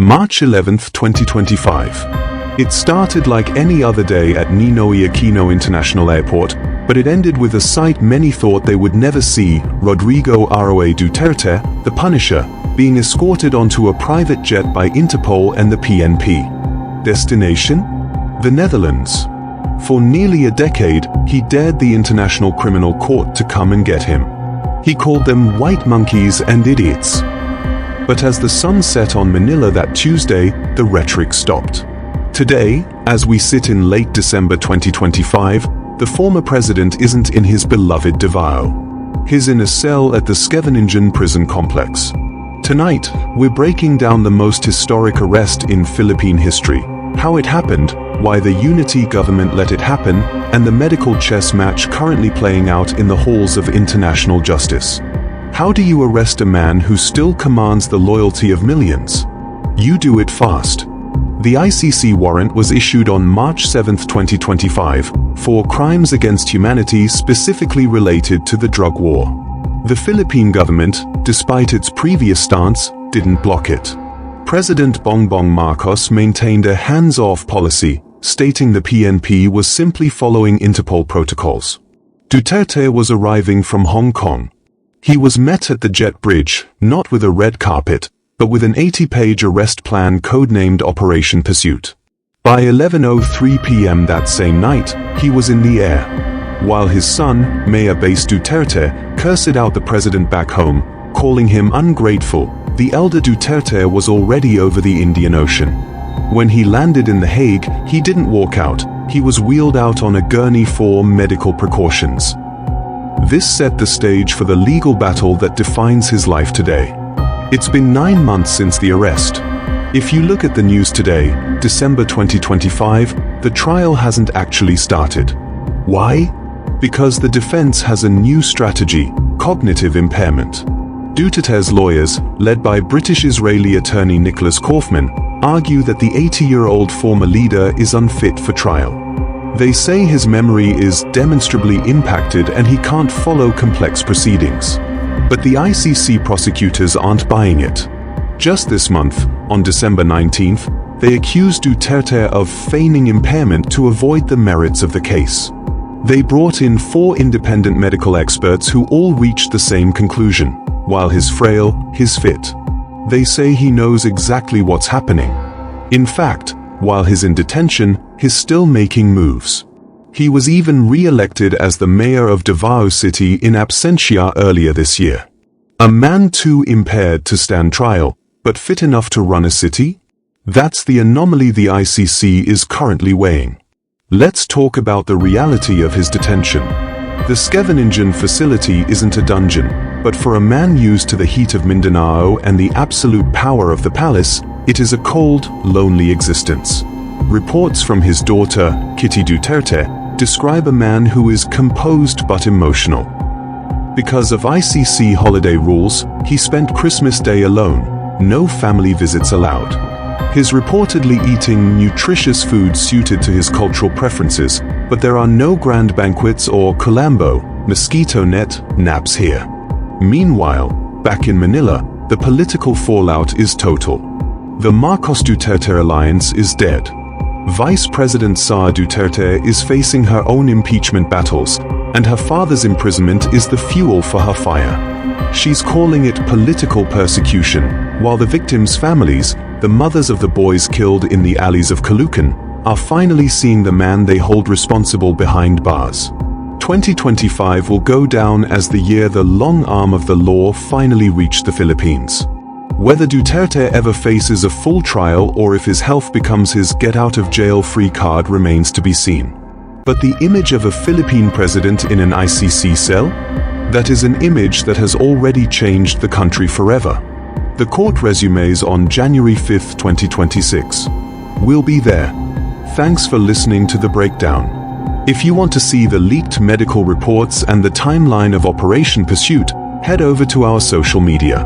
March 11, 2025. It started like any other day at Ninoy Aquino International Airport, but it ended with a sight many thought they would never see: Rodrigo Roa Duterte, the Punisher, being escorted onto a private jet by Interpol and the PNP. Destination? The Netherlands. For nearly a decade, he dared the International Criminal Court to come and get him. He called them white monkeys and idiots. But as the sun set on Manila that Tuesday, the rhetoric stopped. Today, as we sit in late December 2025, the former president isn't in his beloved Davao. He's in a cell at the Scheveningen prison complex. Tonight, we're breaking down the most historic arrest in Philippine history, how it happened, why the unity government let it happen, and the medical chess match currently playing out in the halls of international justice. How do you arrest a man who still commands the loyalty of millions? You do it fast. The ICC warrant was issued on March 7, 2025, for crimes against humanity specifically related to the drug war. The Philippine government, despite its previous stance, didn't block it. President Bongbong Marcos maintained a hands-off policy, stating the PNP was simply following Interpol protocols. Duterte was arriving from Hong Kong. He was met at the jet bridge, not with a red carpet, but with an 80-page arrest plan codenamed Operation Pursuit. By 11:03 p.m. that same night, he was in the air. While his son, Mayor Base Duterte, cursed out the president back home, calling him ungrateful, the elder Duterte was already over the Indian Ocean. When he landed in The Hague, he didn't walk out, he was wheeled out on a gurney for medical precautions. This set the stage for the legal battle that defines his life today. It's been 9 months since the arrest. If you look at the news today, December 2025, the trial hasn't actually started. Why? Because the defense has a new strategy: cognitive impairment. Duterte's lawyers, led by British-Israeli attorney Nicholas Kaufman, argue that the 80-year-old former leader is unfit for trial. They say his memory is demonstrably impacted and he can't follow complex proceedings. But the ICC prosecutors aren't buying it. Just this month, on December 19th, they accused Duterte of feigning impairment to avoid the merits of the case. They brought in 4 independent medical experts who all reached the same conclusion: while he's frail, he's fit. They say he knows exactly what's happening. In fact, while he's in detention, he's still making moves. He was even re-elected as the mayor of Davao City in absentia earlier this year. A man too impaired to stand trial, but fit enough to run a city? That's the anomaly the ICC is currently weighing. Let's talk about the reality of his detention. The Scheveningen facility isn't a dungeon, but for a man used to the heat of Mindanao and the absolute power of the palace, it is a cold, lonely existence. Reports from his daughter, Kitty Duterte, describe a man who is composed but emotional. Because of ICC holiday rules, he spent Christmas Day alone, no family visits allowed. He's reportedly eating nutritious food suited to his cultural preferences, but there are no grand banquets or Colombo, mosquito net, naps here. Meanwhile, back in Manila, the political fallout is total. The Marcos-Duterte alliance is dead. Vice President Sara Duterte is facing her own impeachment battles, and her father's imprisonment is the fuel for her fire. She's calling it political persecution, while the victims' families, the mothers of the boys killed in the alleys of Caloocan, are finally seeing the man they hold responsible behind bars. 2025 will go down as the year the long arm of the law finally reached the Philippines. Whether Duterte ever faces a full trial or if his health becomes his get-out-of-jail-free card remains to be seen. But the image of a Philippine president in an ICC cell? That is an image that has already changed the country forever. The court resumes on January 5, 2026. We'll be there. Thanks for listening to The Breakdown. If you want to see the leaked medical reports and the timeline of Operation Pursuit, head over to our social media.